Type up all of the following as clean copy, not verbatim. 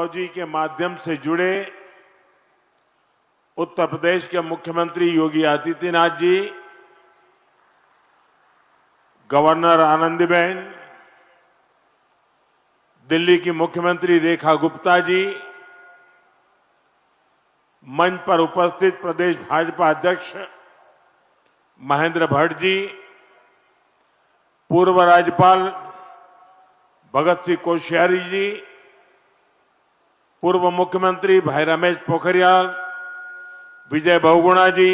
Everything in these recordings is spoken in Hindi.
टेक्नोलॉजी के माध्यम से जुड़े उत्तर प्रदेश के मुख्यमंत्री योगी आदित्यनाथ जी, गवर्नर आनंदीबेन, दिल्ली की मुख्यमंत्री रेखा गुप्ता जी, मंच पर उपस्थित प्रदेश भाजपा अध्यक्ष महेंद्र भट्ट जी, पूर्व राज्यपाल भगत सिंह कोश्यारी जी, पूर्व मुख्यमंत्री भाई रमेश पोखरियाल, विजय बहुगुणा जी,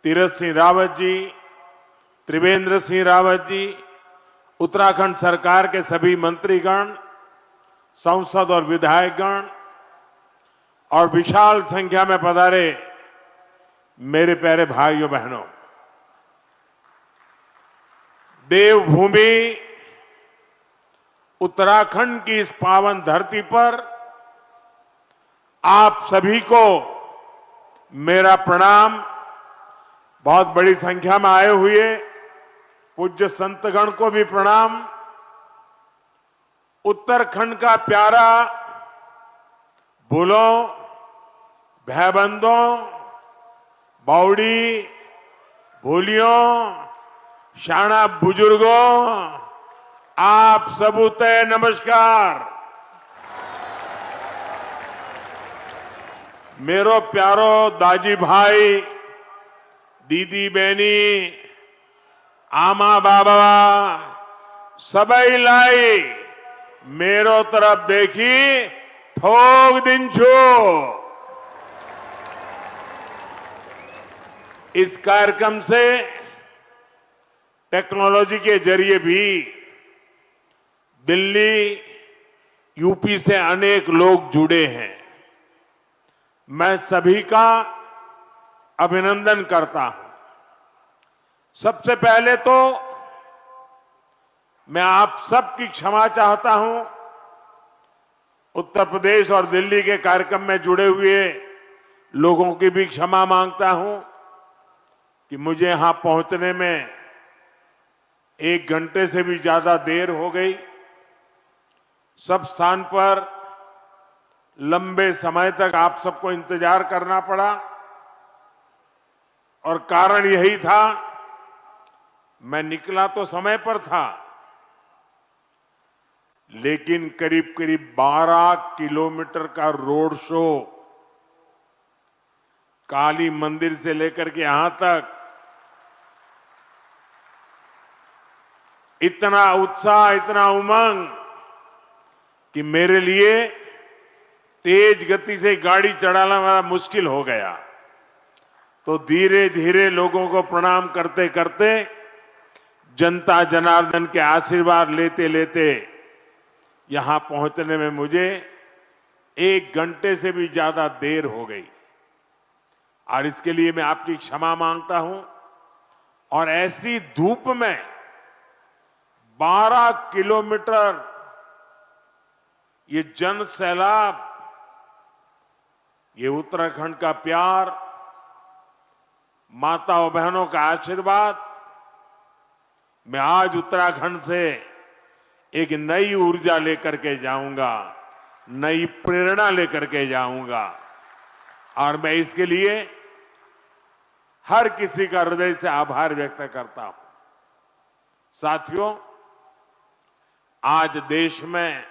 तीरथ सिंह रावत जी, त्रिवेंद्र सिंह रावत जी, उत्तराखंड सरकार के सभी मंत्रीगण, सांसद और विधायकगण और विशाल संख्या में पधारे मेरे प्यारे भाइयों बहनों, देवभूमि उत्तराखंड की इस पावन धरती पर आप सभी को मेरा प्रणाम। बहुत बड़ी संख्या में आए हुए पूज्य संतगण को भी प्रणाम। उत्तराखंड का प्यारा भूलों, भाईबंधों, बावड़ी, भूलियों, शाना बुजुर्गों, आप सबूते नमस्कार। मेरो प्यारो दाजी भाई, दीदी बहनी, आमा बाबा सबई लाई मेरो तरफ देखी ठोक दिन छो। इस कार्यक्रम से टेक्नोलॉजी के जरिए भी दिल्ली, यूपी से अनेक लोग जुड़े हैं। मैं सभी का अभिनंदन करता हूं। सबसे पहले तो मैं आप सबकी क्षमा चाहता हूं। उत्तर प्रदेश और दिल्ली के कार्यक्रम में जुड़े हुए लोगों की भी क्षमा मांगता हूं कि मुझे यहां पहुंचने में 1 घंटे से भी ज्यादा देर हो गई। सब स्थान पर लंबे समय तक आप सबको इंतजार करना पड़ा और कारण यही था, मैं निकला तो समय पर था, लेकिन करीब करीब 12 किलोमीटर का रोड शो काली मंदिर से लेकर के यहां तक, इतना उत्साह, इतना उमंग कि मेरे लिए तेज गति से गाड़ी चलाना बड़ा मुश्किल हो गया। तो धीरे धीरे लोगों को प्रणाम करते करते, जनता जनार्दन के आशीर्वाद लेते लेते यहां पहुंचने में मुझे 1 घंटे से भी ज्यादा देर हो गई और इसके लिए मैं आपकी क्षमा मांगता हूं। और ऐसी धूप में 12 किलोमीटर ये जन सैलाब, ये उत्तराखंड का प्यार, माताओं बहनों का आशीर्वाद, मैं आज उत्तराखंड से एक नई ऊर्जा लेकर के जाऊंगा, नई प्रेरणा लेकर के जाऊंगा और मैं इसके लिए हर किसी का हृदय से आभार व्यक्त करता हूं। साथियों, आज देश में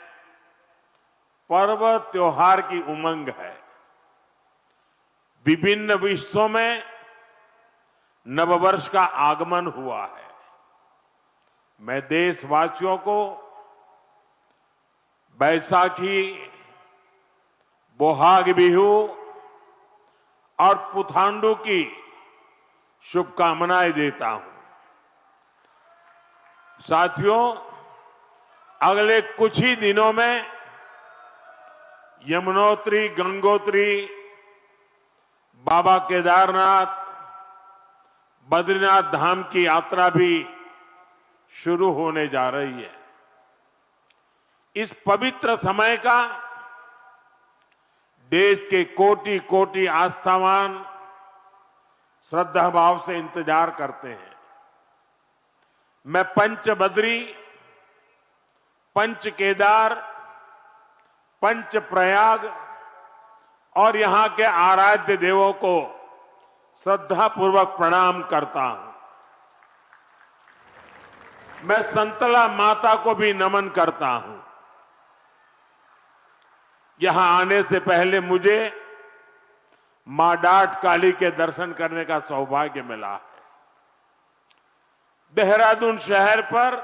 पर्व त्योहार की उमंग है। विभिन्न विश्वों में नववर्ष का आगमन हुआ है। मैं देशवासियों को बैसाखी, बोहाग बिहू और पुथांडु की शुभकामनाएं देता हूं। साथियों, अगले कुछ ही दिनों में यमुनोत्री, गंगोत्री, बाबा केदारनाथ, बद्रीनाथ धाम की यात्रा भी शुरू होने जा रही है। इस पवित्र समय का देश के कोटि कोटि आस्थावान श्रद्धा भाव से इंतजार करते हैं। मैं पंच बद्री, पंच केदार, पंच प्रयाग और यहां के आराध्य देवों को श्रद्धापूर्वक प्रणाम करता हूं। मैं संतला माता को भी नमन करता हूं। यहां आने से पहले मुझे मां डाट काली के दर्शन करने का सौभाग्य मिला है। देहरादून शहर पर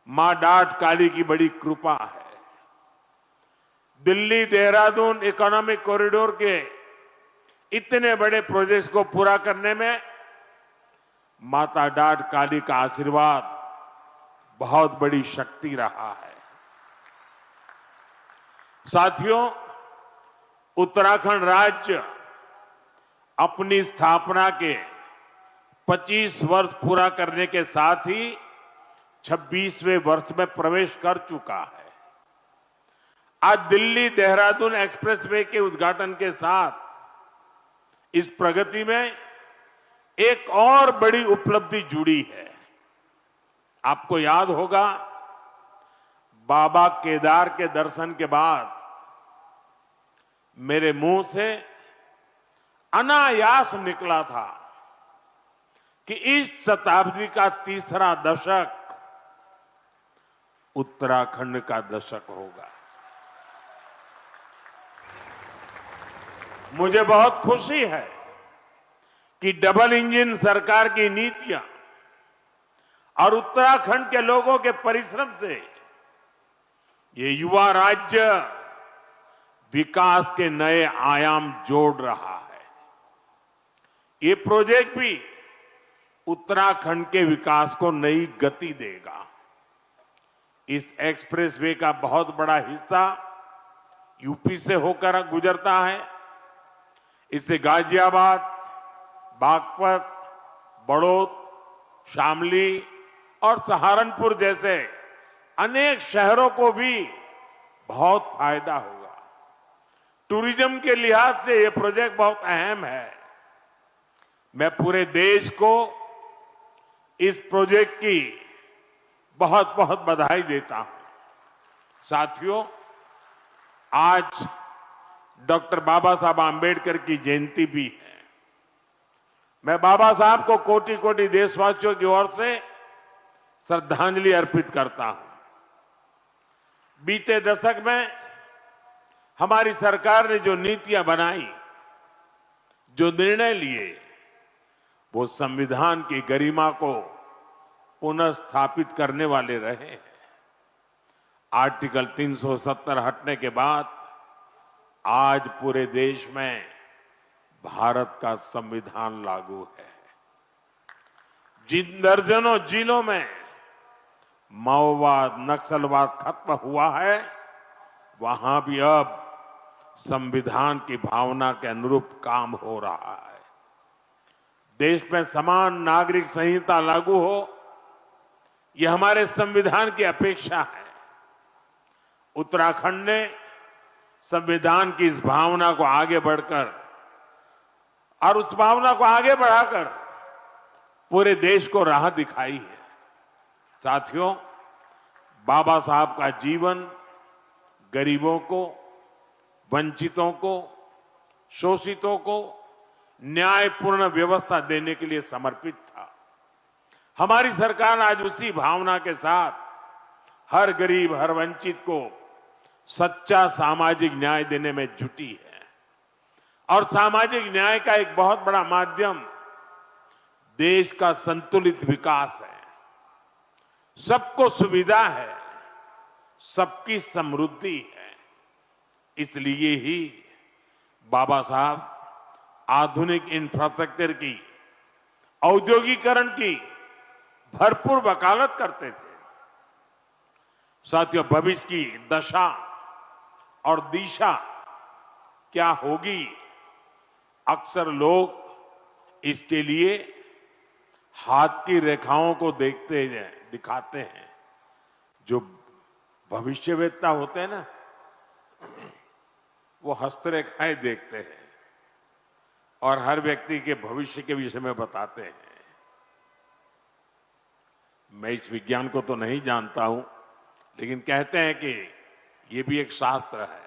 मां डाट काली की बड़ी कृपा है। दिल्ली देहरादून इकोनॉमिक कॉरिडोर के इतने बड़े प्रोजेक्ट्स को पूरा करने में माता डाट काली का आशीर्वाद बहुत बड़ी शक्ति रहा है। साथियों, उत्तराखंड राज्य अपनी स्थापना के 25 वर्ष पूरा करने के साथ ही 26वें वर्ष में प्रवेश कर चुका है। आज दिल्ली देहरादून एक्सप्रेसवे के उद्घाटन के साथ इस प्रगति में एक और बड़ी उपलब्धि जुड़ी है। आपको याद होगा, बाबा केदार के दर्शन के बाद मेरे मुंह से अनायास निकला था कि इस शताब्दी का तीसरा दशक उत्तराखंड का दशक होगा। मुझे बहुत खुशी है कि डबल इंजन सरकार की नीतियां और उत्तराखंड के लोगों के परिश्रम से ये युवा राज्य विकास के नए आयाम जोड़ रहा है। ये प्रोजेक्ट भी उत्तराखंड के विकास को नई गति देगा। इस एक्सप्रेसवे का बहुत बड़ा हिस्सा यूपी से होकर गुजरता है। इससे गाजियाबाद, बागपत, बड़ौद, शामली और सहारनपुर जैसे अनेक शहरों को भी बहुत फायदा होगा। टूरिज्म के लिहाज से यह प्रोजेक्ट बहुत अहम है। मैं पूरे देश को इस प्रोजेक्ट की बहुत बहुत बधाई देता हूं। साथियों, आज डॉक्टर बाबा साहब आंबेडकर की जयंती भी है। मैं बाबा साहब को कोटि कोटि देशवासियों की ओर से श्रद्धांजलि अर्पित करता हूं। बीते दशक में हमारी सरकार ने जो नीतियां बनाई, जो निर्णय लिए, वो संविधान की गरिमा को पुनर्स्थापित करने वाले रहे हैं। आर्टिकल 370 हटने के बाद आज पूरे देश में भारत का संविधान लागू है। जिन दर्जनों जिलों में माओवाद, नक्सलवाद खत्म हुआ है, वहां भी अब संविधान की भावना के अनुरूप काम हो रहा है। देश में समान नागरिक संहिता लागू हो, यह हमारे संविधान की अपेक्षा है। उत्तराखंड ने संविधान की इस भावना को आगे बढ़कर और उस भावना को आगे बढ़ाकर पूरे देश को राह दिखाई है। साथियों, बाबा साहब का जीवन गरीबों को, वंचितों को, शोषितों को न्यायपूर्ण व्यवस्था देने के लिए समर्पित था। हमारी सरकार आज उसी भावना के साथ हर गरीब, हर वंचित को सच्चा सामाजिक न्याय देने में जुटी है। और सामाजिक न्याय का एक बहुत बड़ा माध्यम देश का संतुलित विकास है। सबको सुविधा है, सबकी समृद्धि है। इसलिए ही बाबा साहब आधुनिक इंफ्रास्ट्रक्चर की, औद्योगिकरण की भरपूर वकालत करते थे। साथियों, भविष्य की दशा और दिशा क्या होगी, अक्सर लोग इसके लिए हाथ की रेखाओं को दिखाते हैं। जो भविष्यवेत्ता होते हैं ना, वो हस्तरेखाएं देखते हैं और हर व्यक्ति के भविष्य के विषय में बताते हैं। मैं इस विज्ञान को तो नहीं जानता हूं, लेकिन कहते हैं कि ये भी एक शास्त्र है।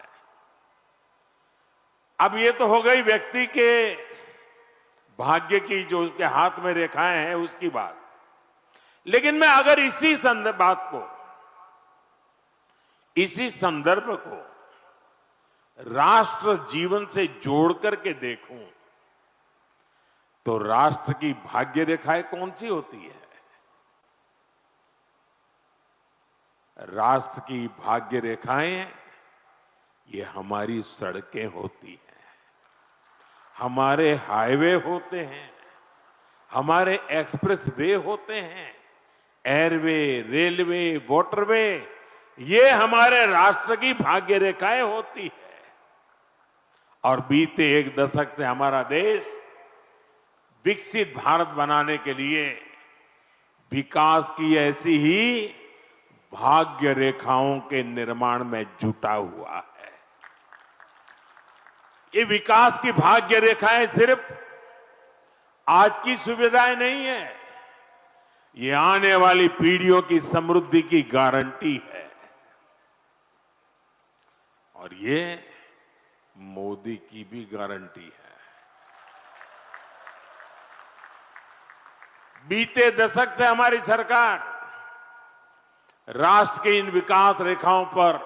अब ये तो हो गई व्यक्ति के भाग्य की, जो उसके हाथ में रेखाएं हैं उसकी बात। लेकिन मैं अगर इसी संदर्भ को राष्ट्र जीवन से जोड़ करके देखूं, तो राष्ट्र की भाग्य रेखाएं कौन सी होती है? राष्ट्र की भाग्य रेखाएं ये हमारी सड़कें होती हैं, हमारे हाईवे होते हैं, हमारे एक्सप्रेस वे होते हैं, एयरवे, रेलवे, वाटरवे, ये हमारे राष्ट्र की भाग्य रेखाएं होती है। और बीते एक दशक से हमारा देश विकसित भारत बनाने के लिए विकास की ऐसी ही भाग्य रेखाओं के निर्माण में जुटा हुआ है। ये विकास की भाग्य रेखाएं सिर्फ आज की सुविधाएं नहीं है, ये आने वाली पीढ़ियों की समृद्धि की गारंटी है। और ये मोदी की भी गारंटी है। बीते दशक से हमारी सरकार राष्ट्र के इन विकास रेखाओं पर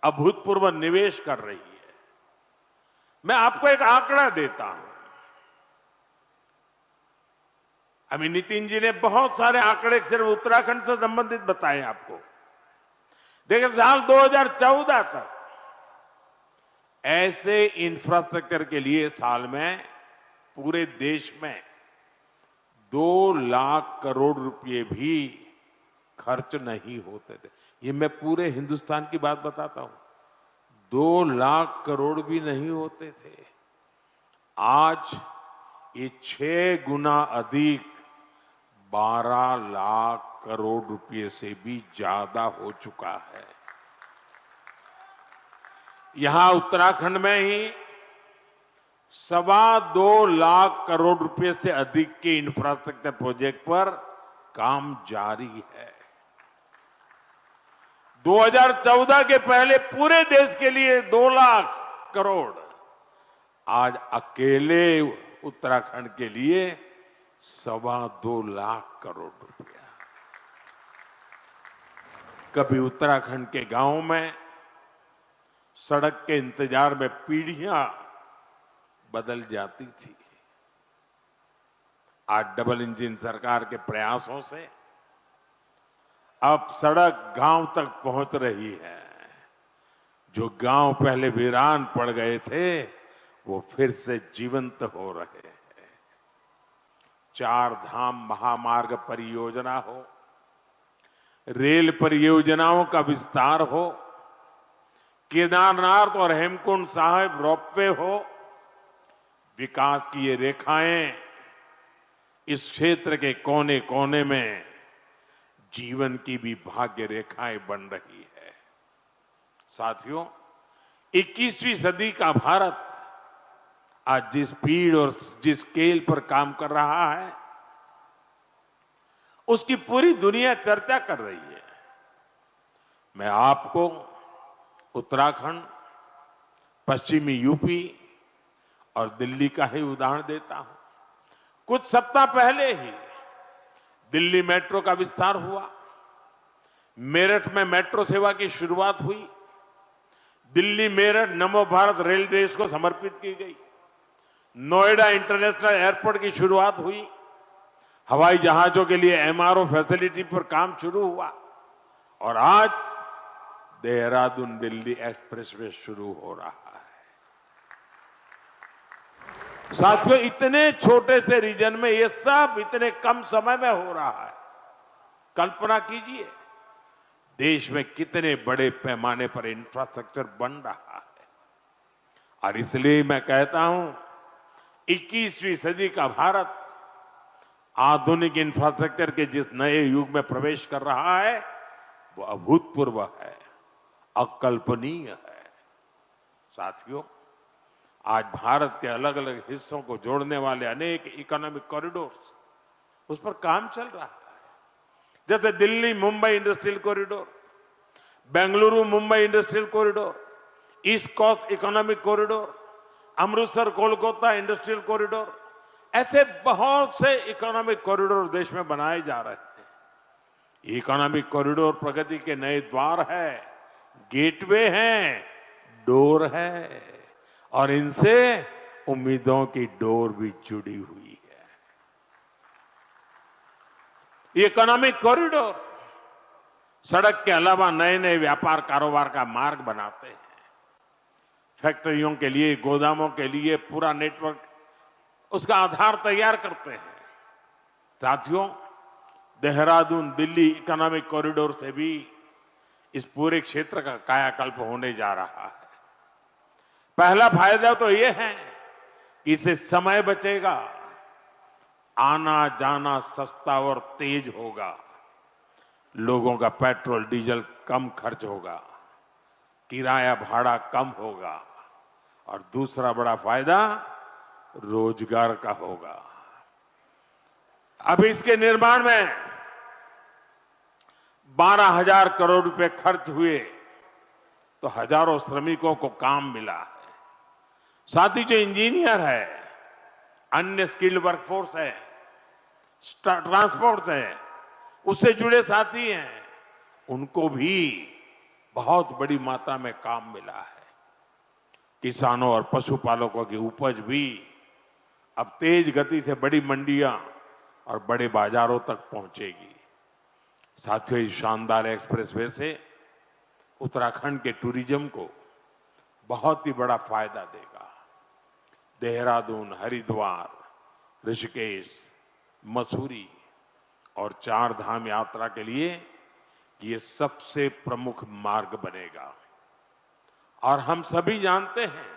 अभूतपूर्व निवेश कर रही है। मैं आपको एक आंकड़ा देता हूं। अभी नितिन जी ने बहुत सारे आंकड़े सिर्फ उत्तराखंड से संबंधित बताए आपको। देखिए, साल 2014 तक ऐसे इंफ्रास्ट्रक्चर के लिए साल में पूरे देश में 2 लाख करोड़ रुपए भी खर्च नहीं होते थे। ये मैं पूरे हिंदुस्तान की बात बताता हूं। 2 लाख करोड़ भी नहीं होते थे। आज ये 6 गुना अधिक 12 लाख करोड़ रुपए से भी ज्यादा हो चुका है। यहां उत्तराखंड में ही 2.25 लाख करोड़ रुपए से अधिक के इंफ्रास्ट्रक्चर प्रोजेक्ट पर काम जारी है। 2014 के पहले पूरे देश के लिए 2 लाख करोड़, आज अकेले उत्तराखंड के लिए 2.25 लाख करोड़ रुपया। कभी उत्तराखंड के गांव में सड़क के इंतजार में पीढ़ियां बदल जाती थी। आज डबल इंजन सरकार के प्रयासों से अब सड़क गांव तक पहुंच रही है। जो गांव पहले वीरान पड़ गए थे, वो फिर से जीवंत हो रहे हैं। 4 धाम महामार्ग परियोजना हो, रेल परियोजनाओं का विस्तार हो, केदारनाथ और हेमकुंड साहिब रोपवे हो, विकास की ये रेखाएं इस क्षेत्र के कोने कोने में जीवन की भी भाग्य रेखाएं बन रही है। साथियों, 21वीं सदी का भारत आज जिस स्पीड और जिस स्केल पर काम कर रहा है, उसकी पूरी दुनिया चर्चा कर रही है। मैं आपको उत्तराखंड, पश्चिमी यूपी और दिल्ली का ही उदाहरण देता हूं। कुछ सप्ताह पहले ही दिल्ली मेट्रो का विस्तार हुआ, मेरठ में मेट्रो सेवा की शुरुआत हुई, दिल्ली मेरठ नमो भारत रेल रेस को समर्पित की गई, नोएडा इंटरनेशनल एयरपोर्ट की शुरुआत हुई, हवाई जहाजों के लिए एमआरओ फैसिलिटी पर काम शुरू हुआ और आज देहरादून दिल्ली एक्सप्रेसवे शुरू हो रहा है। साथियों, इतने छोटे से रीजन में ये सब इतने कम समय में हो रहा है। कल्पना कीजिए, देश में कितने बड़े पैमाने पर इंफ्रास्ट्रक्चर बन रहा है। और इसलिए मैं कहता हूं, 21वीं सदी का भारत आधुनिक इंफ्रास्ट्रक्चर के जिस नए युग में प्रवेश कर रहा है, वो अभूतपूर्व है, अकल्पनीय है। साथियों, आज भारत के अलग अलग हिस्सों को जोड़ने वाले अनेक इकोनॉमिक कॉरिडोर्स, उस पर काम चल रहा है। जैसे Delhi Mumbai industrial corridor, Bengaluru Mumbai industrial corridor, east coast economic corridor, Amritsar Kolkata industrial corridor, ऐसे बहुत से इकोनॉमिक कॉरिडोर देश में बनाए जा रहे हैं। ये इकोनॉमिक कॉरिडोर प्रगति के नए द्वार है, गेटवे हैं, डोर है, और इनसे उम्मीदों की डोर भी जुड़ी हुई है। ये इकोनॉमिक कॉरिडोर सड़क के अलावा नए नए व्यापार कारोबार का मार्ग बनाते हैं। फैक्ट्रियों के लिए, गोदामों के लिए पूरा नेटवर्क, उसका आधार तैयार करते हैं। साथियों, देहरादून दिल्ली इकोनॉमिक कॉरिडोर से भी इस पूरे क्षेत्र का कायाकल्प होने जा रहा है। पहला फायदा तो यह है कि इससे समय बचेगा, आना जाना सस्ता और तेज होगा, लोगों का पेट्रोल डीजल कम खर्च होगा, किराया भाड़ा कम होगा, और दूसरा बड़ा फायदा रोजगार का होगा। अब इसके निर्माण में 12,000 करोड़ रुपए खर्च हुए तो हजारों श्रमिकों को काम मिला है। साथ ही जो इंजीनियर है, अन्य स्किल्ड वर्कफोर्स है, ट्रांसपोर्ट है, उससे जुड़े साथी हैं, उनको भी बहुत बड़ी मात्रा में काम मिला है। किसानों और पशुपालकों की उपज भी अब तेज गति से बड़ी मंडियां और बड़े बाजारों तक पहुंचेगी। साथियों, इस शानदार एक्सप्रेसवे से उत्तराखंड के टूरिज्म को बहुत ही बड़ा फायदा देगा। देहरादून, हरिद्वार, ऋषिकेश, मसूरी और 4 धाम यात्रा के लिए ये सबसे प्रमुख मार्ग बनेगा। और हम सभी जानते हैं,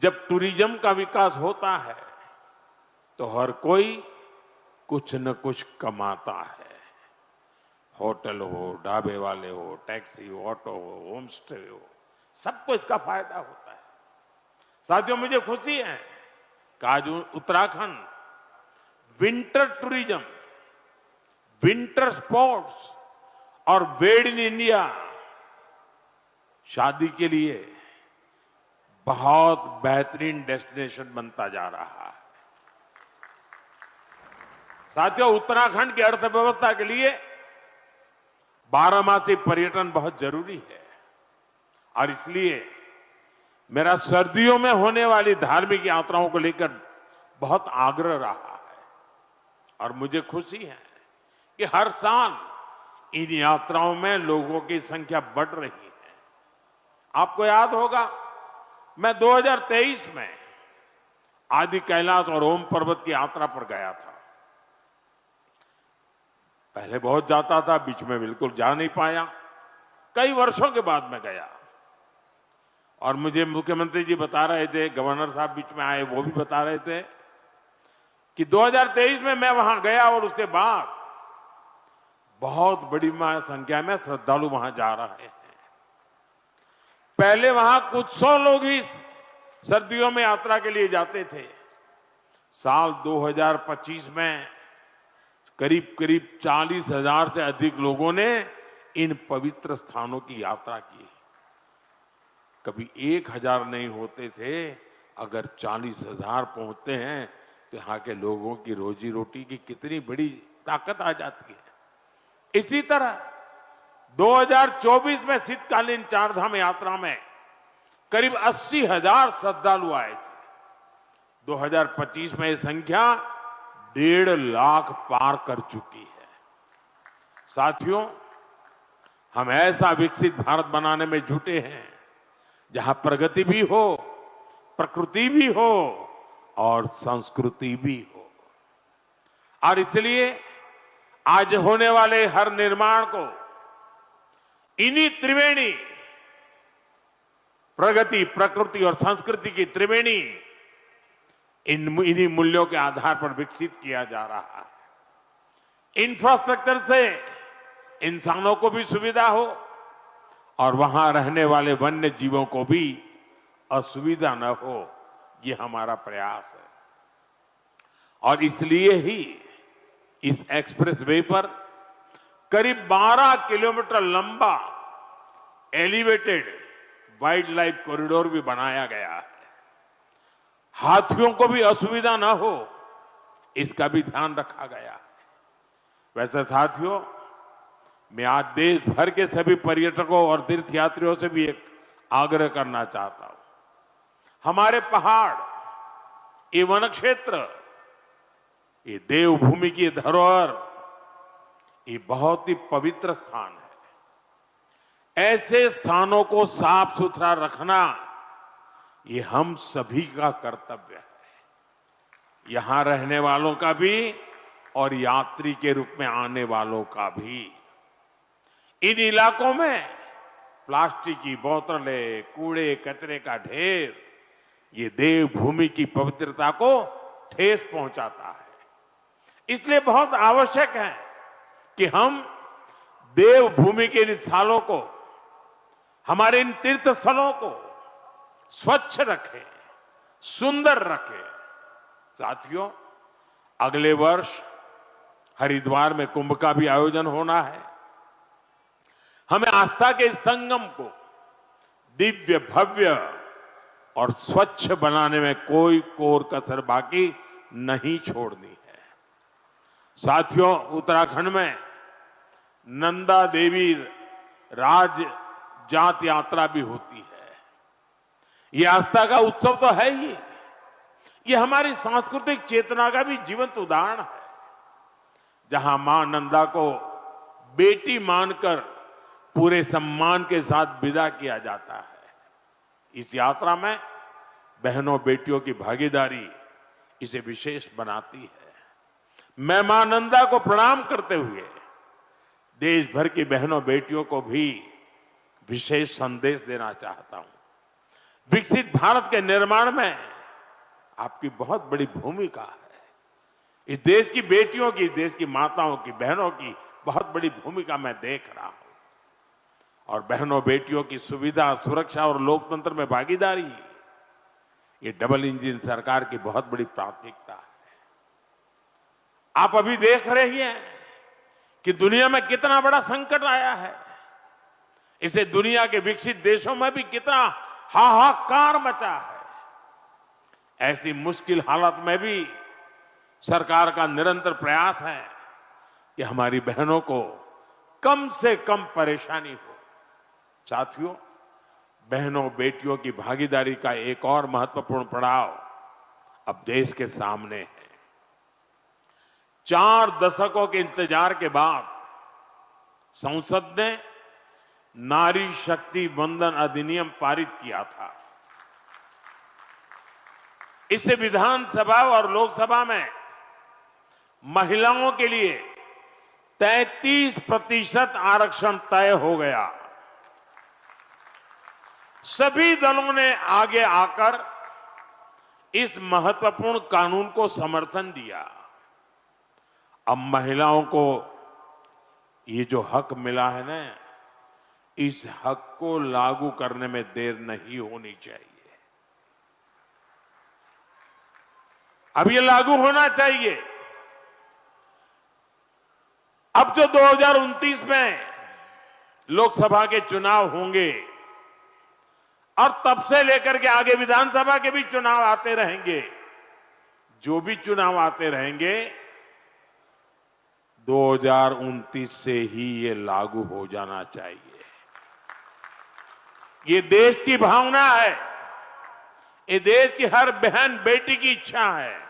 जब टूरिज्म का विकास होता है तो हर कोई कुछ न कुछ कमाता है। होटल हो, ढाबे वाले हो, टैक्सी हो, ऑटो हो, होम स्टे हो, सबको इसका फायदा होता है। साथियों, मुझे खुशी है कि आज Uttarakhand winter tourism, winter sports और मेड इन इंडिया शादी के लिए बहुत बेहतरीन डेस्टिनेशन बनता जा रहा है। साथियों, उत्तराखंड की अर्थव्यवस्था के लिए बारहमासी पर्यटन बहुत जरूरी है, और इसलिए मेरा सर्दियों में होने वाली धार्मिक यात्राओं को लेकर बहुत आग्रह रहा है। और मुझे खुशी है कि हर साल इन यात्राओं में लोगों की संख्या बढ़ रही है। आपको याद होगा, मैं 2023 में आदि कैलाश और ओम पर्वत की यात्रा पर गया था। पहले बहुत जाता था, बीच में बिल्कुल जा नहीं पाया, कई वर्षों के बाद मैं गया। और मुझे मुख्यमंत्री जी बता रहे थे, गवर्नर साहब बीच में आए, वो भी बता रहे थे कि 2023 में मैं वहां गया और उसके बाद बहुत बड़ी संख्या में श्रद्धालु वहां जा रहे हैं। पहले वहां कुछ 100 लोग ही सर्दियों में यात्रा के लिए जाते थे। साल 2025 में करीब करीब 40,000 से अधिक लोगों ने इन पवित्र स्थानों की यात्रा की। कभी 1,000 नहीं होते थे, अगर 40,000 पहुंचते हैं तो यहाँ के लोगों की रोजी रोटी की कितनी बड़ी ताकत आ जाती है। इसी तरह 2024 में शीतकालीन 4 धाम यात्रा में करीब 80,000 श्रद्धालु आए थे। 2025 में यह संख्या 1.5 लाख पार कर चुकी है। साथियों, हम ऐसा विकसित भारत बनाने में जुटे हैं जहां प्रगति भी हो, प्रकृति भी हो और संस्कृति भी हो। और इसलिए आज होने वाले हर निर्माण को इन्हीं त्रिवेणी, प्रगति, प्रकृति और संस्कृति की त्रिवेणी, इन्हीं मूल्यों के आधार पर विकसित किया जा रहा है। इंफ्रास्ट्रक्चर से इंसानों को भी सुविधा हो और वहां रहने वाले वन्य जीवों को भी असुविधा न हो, ये हमारा प्रयास है। और इसलिए ही इस एक्सप्रेसवे पर करीब 12 किलोमीटर लंबा एलिवेटेड वाइल्ड लाइफ कॉरिडोर भी बनाया गया है। हाथियों को भी असुविधा ना हो, इसका भी ध्यान रखा गया है। वैसे साथियों, मैं आज देश भर के सभी पर्यटकों और तीर्थयात्रियों से भी एक आग्रह करना चाहता हूं। हमारे पहाड़, ये वन क्षेत्र, ये देवभूमि की धरोहर, ये बहुत ही पवित्र स्थान है। ऐसे स्थानों को साफ सुथरा रखना, ये हम सभी का कर्तव्य है, यहां रहने वालों का भी और यात्री के रूप में आने वालों का भी। इन इलाकों में प्लास्टिक की बोतलें, कूड़े कचरे का ढेर, ये देवभूमि की पवित्रता को ठेस पहुंचाता है। इसलिए बहुत आवश्यक है कि हम देवभूमि के इन स्थलों को, हमारे इन तीर्थ स्थलों को स्वच्छ रखें, सुंदर रखें। साथियों, अगले वर्ष हरिद्वार में कुंभ का भी आयोजन होना है। हमें आस्था के इस संगम को दिव्य, भव्य और स्वच्छ बनाने में कोई कोर कसर बाकी नहीं छोड़नी है। साथियों, उत्तराखंड में नंदा देवी राज जात यात्रा भी होती है। यह आस्था का उत्सव तो है ही, ये हमारी सांस्कृतिक चेतना का भी जीवंत उदाहरण है, जहां मां नंदा को बेटी मानकर पूरे सम्मान के साथ विदा किया जाता है। इस यात्रा में बहनों बेटियों की भागीदारी इसे विशेष बनाती है। मैं मां नंदा को प्रणाम करते हुए देश भर की बहनों बेटियों को भी विशेष संदेश देना चाहता हूं। विकसित भारत के निर्माण में आपकी बहुत बड़ी भूमिका है। इस देश की बेटियों की, इस देश की माताओं की, बहनों की बहुत बड़ी भूमिका मैं देख रहा हूं। और बहनों बेटियों की सुविधा, सुरक्षा और लोकतंत्र में भागीदारी, ये डबल इंजन सरकार की बहुत बड़ी प्राथमिकता है। आप अभी देख रहे हैं कि दुनिया में कितना बड़ा संकट आया है। इसे दुनिया के विकसित देशों में भी कितना हाहाकार मचा है। ऐसी मुश्किल हालत में भी सरकार का निरंतर प्रयास है कि हमारी बहनों को कम से कम परेशानी हो। साथियों, बहनों बेटियों की भागीदारी का एक और महत्वपूर्ण पड़ाव अब देश के सामने है। 4 दशकों के इंतजार के बाद संसद ने नारी शक्ति वंदन अधिनियम पारित किया था। इससे विधानसभा और लोकसभा में महिलाओं के लिए 33% आरक्षण तय हो गया। सभी दलों ने आगे आकर इस महत्वपूर्ण कानून को समर्थन दिया। अब महिलाओं को ये जो हक मिला है ना, इस हक को लागू करने में देर नहीं होनी चाहिए। अब ये लागू होना चाहिए। अब जो 2029 में लोकसभा के चुनाव होंगे और तब से लेकर के आगे विधानसभा के भी चुनाव आते रहेंगे, जो भी चुनाव आते रहेंगे, 2029 से ही ये लागू हो जाना चाहिए। ये देश की भावना है, ये देश की हर बहन बेटी की इच्छा है।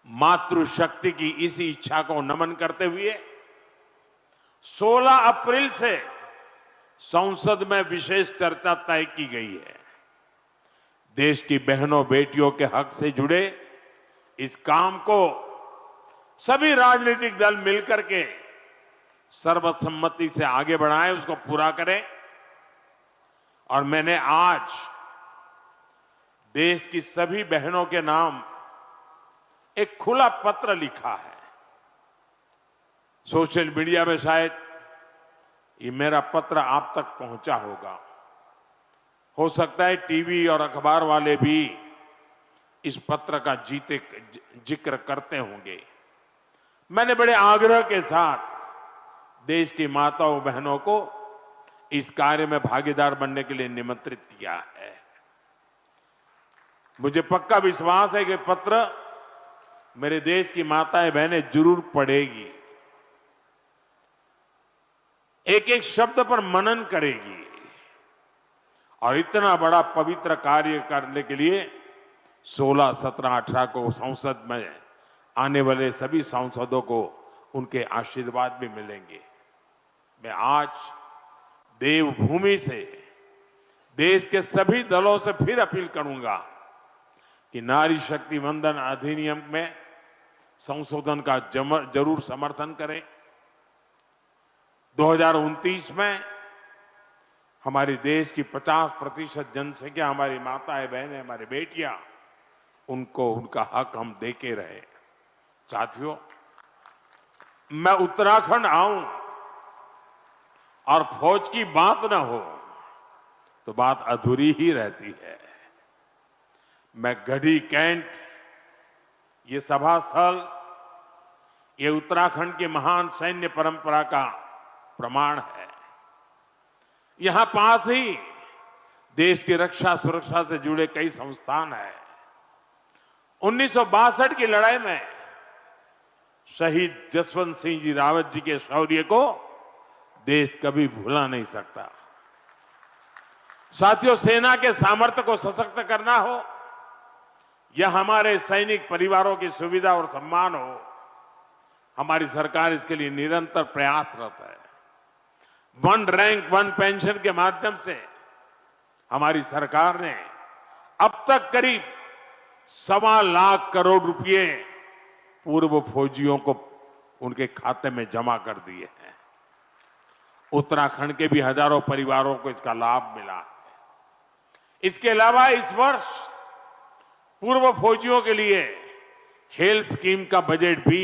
मातृशक्ति की इसी इच्छा को नमन करते हुए 16 अप्रैल से संसद में विशेष चर्चा तय की गई है। देश की बहनों बेटियों के हक से जुड़े इस काम को सभी राजनीतिक दल मिलकर के सर्वसम्मति से आगे बढ़ाएं, उसको पूरा करें। और मैंने आज देश की सभी बहनों के नाम एक खुला पत्र लिखा है। सोशल मीडिया में शायद ये मेरा पत्र आप तक पहुंचा होगा। हो सकता है टीवी और अखबार वाले भी इस पत्र का जिक्र करते होंगे। मैंने बड़े आग्रह के साथ देश की माताओं बहनों को इस कार्य में भागीदार बनने के लिए निमंत्रित किया है। मुझे पक्का विश्वास है कि पत्र मेरे देश की माताएं बहनें जरूर पढ़ेगी, एक एक शब्द पर मनन करेगी और इतना बड़ा पवित्र कार्य करने के लिए 16, 17, 18 को संसद में आने वाले सभी सांसदों को उनके आशीर्वाद भी मिलेंगे। मैं आज देवभूमि से देश के सभी दलों से फिर अपील करूंगा कि नारी शक्ति वंदन अधिनियम में संशोधन का जरूर समर्थन करें। 2029 में हमारे देश की 50% जनसंख्या हमारी माताएं बहनें हमारी बेटियां, उनको उनका हक हम देके रहे। साथियों, मैं उत्तराखंड आऊं और फौज की बात ना हो तो बात अधूरी ही रहती है। मैं गढ़ी कैंट, ये सभा स्थल, ये उत्तराखंड की महान सैन्य परंपरा का प्रमाण है। यहां पास ही देश की रक्षा सुरक्षा से जुड़े कई संस्थान हैं। 1962 की लड़ाई में शहीद जसवंत सिंह जी रावत जी के शौर्य को देश कभी भुला नहीं सकता। साथियों, सेना के सामर्थ्य को सशक्त करना हो या हमारे सैनिक परिवारों की सुविधा और सम्मान हो, हमारी सरकार इसके लिए निरंतर प्रयासरत है। वन रैंक वन पेंशन के माध्यम से हमारी सरकार ने अब तक करीब 1.25 लाख करोड़ रुपए पूर्व फौजियों को उनके खाते में जमा कर दिए हैं। उत्तराखंड के भी हजारों परिवारों को इसका लाभ मिला है। इसके अलावा इस वर्ष पूर्व फौजियों के लिए हेल्थ स्कीम का बजट भी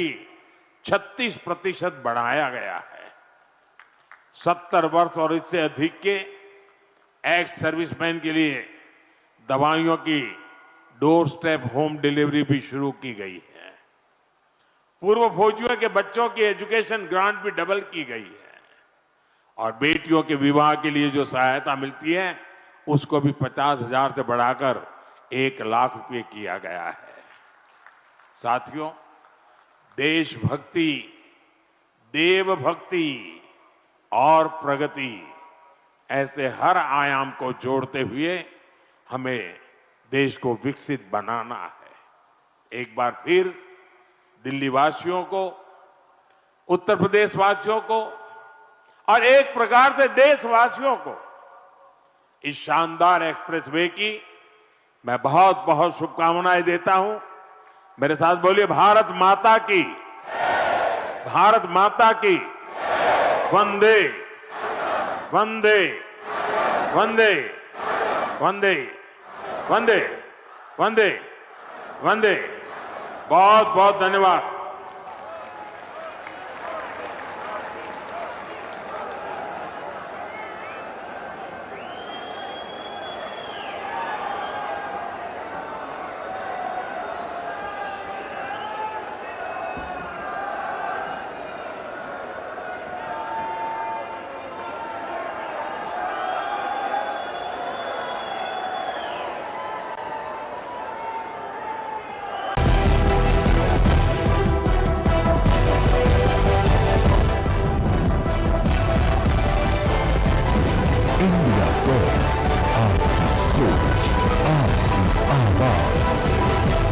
36% बढ़ाया गया है। 70 वर्ष और इससे अधिक के एक्स सर्विसमैन के लिए दवाइयों की डोर स्टेप होम डिलीवरी भी शुरू की गई है। पूर्व फौजियों के बच्चों की एजुकेशन ग्रांट भी डबल की गई है और बेटियों के विवाह के लिए जो सहायता मिलती है उसको भी 50,000 से बढ़ाकर 1 लाख रुपए किया गया है। साथियों, देशभक्ति, देवभक्ति और प्रगति, ऐसे हर आयाम को जोड़ते हुए हमें देश को विकसित बनाना है। एक बार फिर दिल्ली वासियों को, उत्तर प्रदेश वासियों को और एक प्रकार से देशवासियों को इस शानदार एक्सप्रेसवे की मैं बहुत बहुत शुभकामनाएं देता हूं। मेरे साथ बोलिए, भारत माता की, भारत माता की, वंदे वंदे वंदे वंदे वंदे वंदे वंदे। बहुत बहुत धन्यवाद। इंडिया आपकी सोच, आपकी आवाज।